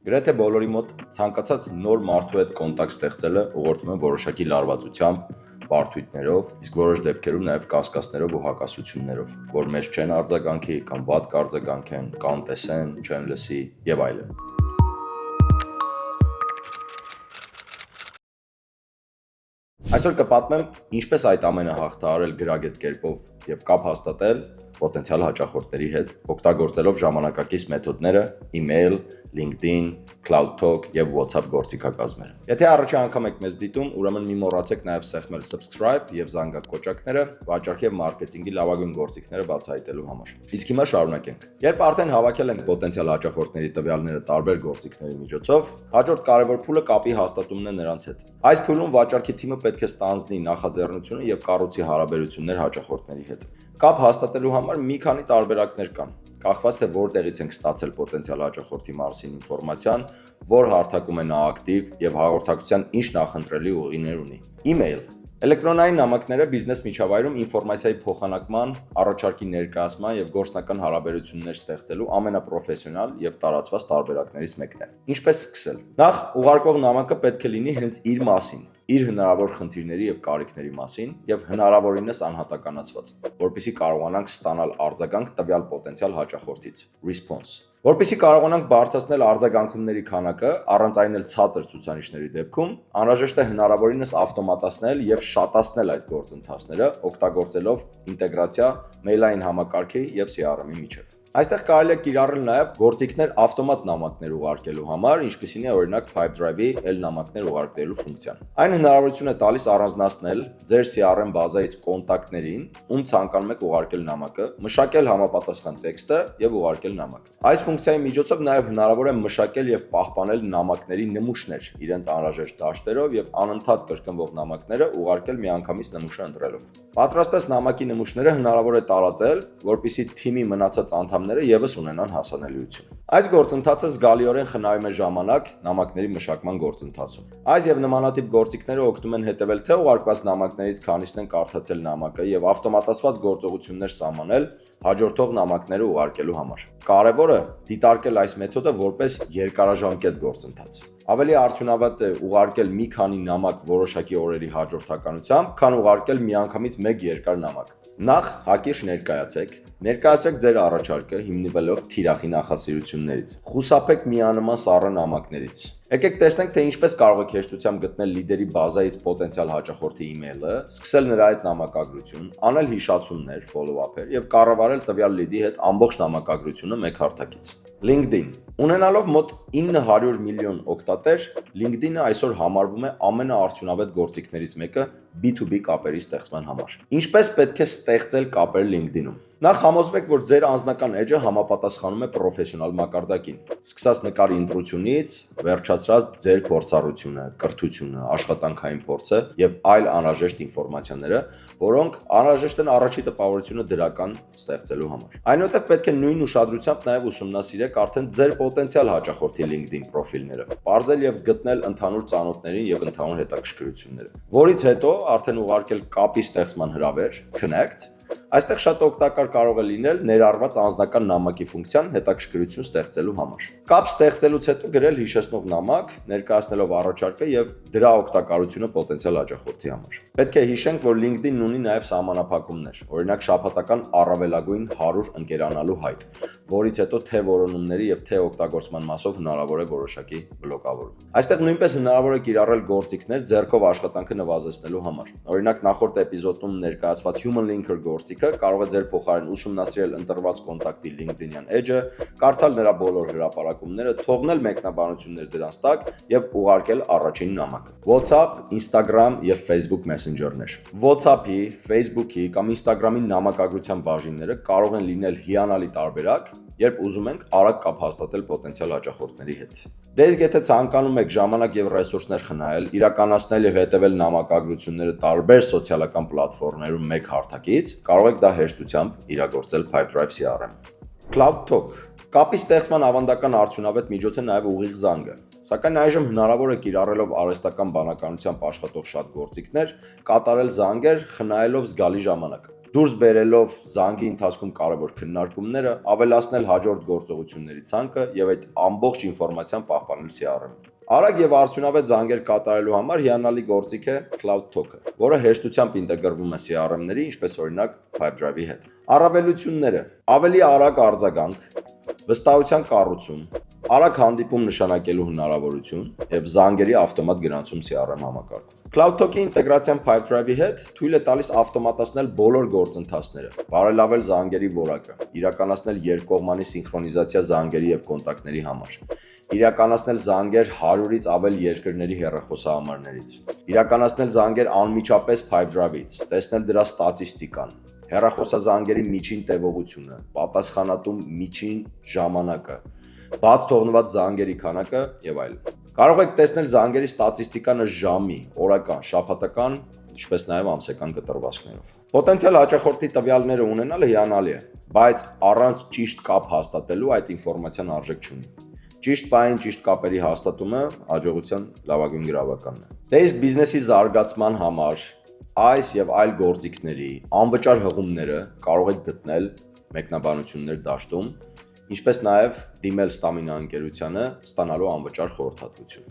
Գրեթե բոլորի մոտ ցանկացած նոր մարդու հետ կոնտակտ ստեղծելը ուղղորդվում է որոշակի լարվածությամբ, բարդույթներով, իսկ որոշ դեպքերում նաև կասկածներով ու հակասություններով, որ մեզ չեն արձագանքի կամ վատ կարձագանքեն, կանտեսեն, չեն լսի եւ այլն։ Այսօր կպատմեմ ինչպես այդ ամենը հաղթահարել գրագետ կերպով եւ կապ հաստատել պոտենցիալ հաճախորդների հետ, օգտագործելով ժամանակակից մեթոդները, email, LinkedIn, CloudTalk եւ WhatsApp գործիքակազմերը։ Եթե առաջին անգամ եք մեզ դիտում, ուրեմն մի մոռացեք նաեւ սեղմել subscribe եւ զանգակոճակները վաճառքի եւ մարքեթինգի լավագույն գործիքները բացահայտելու համար։ Իսկ հիմա շարունակենք։ Երբ արդեն հավաքել ենք պոտենցիալ հաճախորդների տվյալները տարբեր գործիքների միջոցով, հաջորդ կարևոր փուլը կապի հաստատումն է նրանց հետ։ Այս փուլում վաճառքի թիմը պետք է ստանձնի նախաձեռնությունը եւ կառուցի հարաբերություններ հաճախորդների հետ։ Կապ հաստատելու համար մի քանի տարբերակներ կան։ Կախված թե որտեղից ենք ստացել պոտենցիալ հաճախորդի մասին ինֆորմացիան, որ հարթակում է նա ակտիվ եւ հաղորդակցության ինչ նախընտրելի ուղիներ ունի։ Email Էլեկտրոնային նամակները բիզնես միջավայրում ինֆորմացիայի փոխանակման, առաջարկի ներկայացման եւ գործնական հարաբերություններ ստեղծելու ամենապրոֆեսիոնալ եւ տարածված տարբերակներից մեկն է։ Ինչպես սկսել։ Նախ ուղարկող նամակը պետք է լինի հենց իր մասին, իր հնարավոր խնդիրների եւ կարիքների մասին եւ հնարավորինս անհատականացված, որպեսզի կարողանանք ստանալ արձագանք տվյալ պոտենցիալ հաճախորդից, response։ Որպեսզի կարողանանք բարձրացնել արձագանքումների քանակը, առանց այն էլ ցածր ցուցանիշների դեպքում, անհրաժեշտ է հնարավորինս ավտոմատացնել եւ շատացնել այդ գործընթացները, օգտագործելով ինտեգրացիա մեյլային համակարգի եւ CRM-ի միջև։ Այստեղ կարելի է կիրառել նաև գործիքներ ավտոմատ նամակներ ուղարկելու համար, ինչպիսին է օրինակ Pipedrive-ի L նամակներ ուղարկելու ֆունկցիան։ Այն հնարավորություն է տալիս առանձնացնել ձեր CRM բազայից կոնտակտներին, ում ցանկանում եք ուղարկել նամակը, մշակել համապատասխան տեքստը եւ ուղարկել նամակ։ Այս ֆունկցիայի միջոցով նաև հնարավոր է մշակել եւ պահպանել նամակների նմուշներ, իրենց անհրաժեշտ դաշտերով եւ անընդհատ կրկնվող նամակները ուղարկել միանգամից նմուշը ընտրելով։ Պատրաստած նամակի նմուշները հնարավոր է տարածել, որպեսզի թիմի մնացած անդամները եւս ունենան հասանելիություն։ Այս գործընթացը զգալիորեն խնայում է ժամանակ նամակների մշակման գործընթացում։ Այս եւ նմանատիպ գործիքները օգնում են հետևել թե ուղարկված նամակներից քանիսն են կարդացել նամակը եւ ավտոմատացված գործողություններ սահմանել հաջորդող նամակները ուղարկելու համար։ Կարևորը դիտարկել այս մեթոդը որպես երկարաժամկետ գործընթաց։ Ավելի արդյունավետ է ուղարկել մի քանի նամակ որոշակի օրերի հաջորդականությամբ, քան ուղարկել միանգամից մեկ երկար նամակ։ Նախ հակիրճ ներկայացրեք ձեր առաջարկը հիմնվելով թիրախի նախասիրություններից։ Խուսափեք միանման սառը նամակներից։ Եկեք տեսնենք, թե ինչպես կարող եք հեշտությամբ գտնել լիդերի բազայից պոտենցիալ հաճախորդի email-ը, սկսել նրա հետ նամակագրություն, անել հիշացումներ, follow-up-եր եւ կառավարել տվյալ լիդի հետ ամբողջ նամակագրությունը մեկ հարթակից։ LinkedIn Ունենալով մոտ 900 միլիոն օգտատեր, LinkedIn-ը այսօր համարվում է ամենաարդյունավետ գործիքներից մեկը B2B կապերի ստեղծման համար։ Ինչպես պետք է ստեղծել կապեր LinkedIn-ում։ Նախ համոզվեք, որ ձեր անձնական էջը համապատասխանում է պրոֆեսիոնալ մակարդակին։ Սկսած նկարի ընտրությունից, վերջացրած ձեր փորձառությունը, կրթությունը, աշխատանքային փորձը եւ այլ անհրաժեշտ ինֆորմացիաները, որոնք անհրաժեշտ են առաջի տպավորությունը դրական ստեղծելու համար։ Այնուհետև պետք է նույն ուշադրությամբ նաեւ ուսումնասիրեք արդեն ձեր պոտենցիալ հաճախորդի LinkedIn պրոֆիլները, բարձել եւ գտնել ընդհանուր ծանոթներին եւ ընդհանուր հետաքրքրությունները, որից հետո արդեն ուղարկել կապի ստեղծման հրավեր, connect։ Այստեղ շատ օգտակար կարող է լինել ներառված անձնական նամակի ֆունկցիան հետաքրքրություն ստեղծելու համար։ Կապ ստեղծելուց հետո գրել հիշեցնող նամակ, ներկայացնելով առաջարկը եւ դրա օգտակարությունը պոտենցիալ հաճախորդի համար։ Պետք է հիշենք, որ LinkedIn-ն ունի նաեւ սահմանափակումներ, օրինակ շաբաթական առավելագույն 100 ընկերանալու հայտ, որից հետո թե որոնումների եւ թե օգտագործման մասով հնարավոր է որոշակի բլոկավորում։ Այստեղ նույնպես հնարավոր է կիրառել գործիքներ ձեռքով աշխատանքը նվազեցնելու համար։ Օրինակ նախորդ էպիզոդում ներկայացված Human Linker գործիքը կարող է ձեր փոխարեն ուսումնասիրել ընտրված կոնտակտի LinkedIn-յան էջը, կարդալ նրա բոլոր հրապարակումները, թողնել մեկնաբանություններ դրանց տակ եւ ուղարկել առաջին նամակը։ WhatsApp, Instagram եւ Facebook Messenger-ներ։ WhatsApp-ի, Facebook-ի կամ Instagram-ի նամակագրության բաժինները կարող են լինել հիանալի տարբերակ, երբ ուզում ենք արագ կապ հաստատել պոտենցիալ հաճախորդների հետ։ Դե իսկ եթե ցանկանում եք ժամանակ եւ ռեսուրսներ խնայել, իրականացնել եւ հետևել նամակագրությունները տարբեր սոցիալական պլատֆորմներում մեկ հարթակից, կարող եք դա հեշտությամբ իրագործել Pipedrive CRM։ CloudTalk Կապի ստեղծման ավանդական արդյունավետ միջոց է նաև ուղիղ զանգը, սակայն այժմ հնարավոր է կիրառելով արհեստական բանականությամբ աշխատող շատ գործիքներ, կատարել զանգեր խնայելով զգալի ժամանակ։ դուրս բերելով զանգի ընթացքում կարևոր քննարկումները, ավելացնել հաջորդ գործողությունների ցանկը եւ այդ ամբողջ ինֆորմացիան պահպանել CRM-ում։ Արագ եւ արդյունավետ զանգեր կատարելու համար հիանալի գործիք է CloudTalk-ը, որը հեշտությամբ ինտեգրվում է CRM-ների, ինչպես օրինակ Pipedrive-ի հետ։ Առավելությունները՝ ավելի արագ արձագանք, վստահության կառուցում, արագ հանդիպում նշանակելու հնարավորություն եւ զանգերի ավտոմատ գրանցում CRM համակարգում։ CloudTalk-ի ինտեգրացիան Pipedrive-ի հետ թույլ է տալիս ավտոմատացնել բոլոր գործընթացները, բարելավել զանգերի որակը, իրականացնել երկկողմանի սինխրոնիզացիա զանգերի եւ կոնտակտների համար, իրականացնել զանգեր 100-ից ավել երկրների հեռախոսահամարներից, իրականացնել զանգեր անմիջապես Pipedrive-ից, տեսնել դրա ստատիստիկան, հեռախոսազանգերի միջին տևողությունը, պատասխանատու միջին ժամանակը, բաց թողնված զանգերի քանակը եւ այլն։ Կարող եք տեսնել զանգերի ստատիստիկանը ժամի, օրական, շաբաթական, ինչպես նաև ամսական կտրվածքներով։ Պոտենցիալ հաճախորդի տվյալները ունենալը հիանալի է, բայց առանց ճիշտ կապ հաստատելու այդ ինֆորմացիան արժեք չունի։ Ճիշտ պահին ճիշտ կապերի հաստատումը հաջողության լավագույն գրավականն է։ Դե իսկ բիզնեսի զարգացման համար այս եւ այլ գործիքների անվճար հղումները կարող եք գտնել մեկնաբանություններ դաշտում, ինչպես նաև դիմել Stamina ընկերությանը ստանալու անվճար խորհրդատվություն։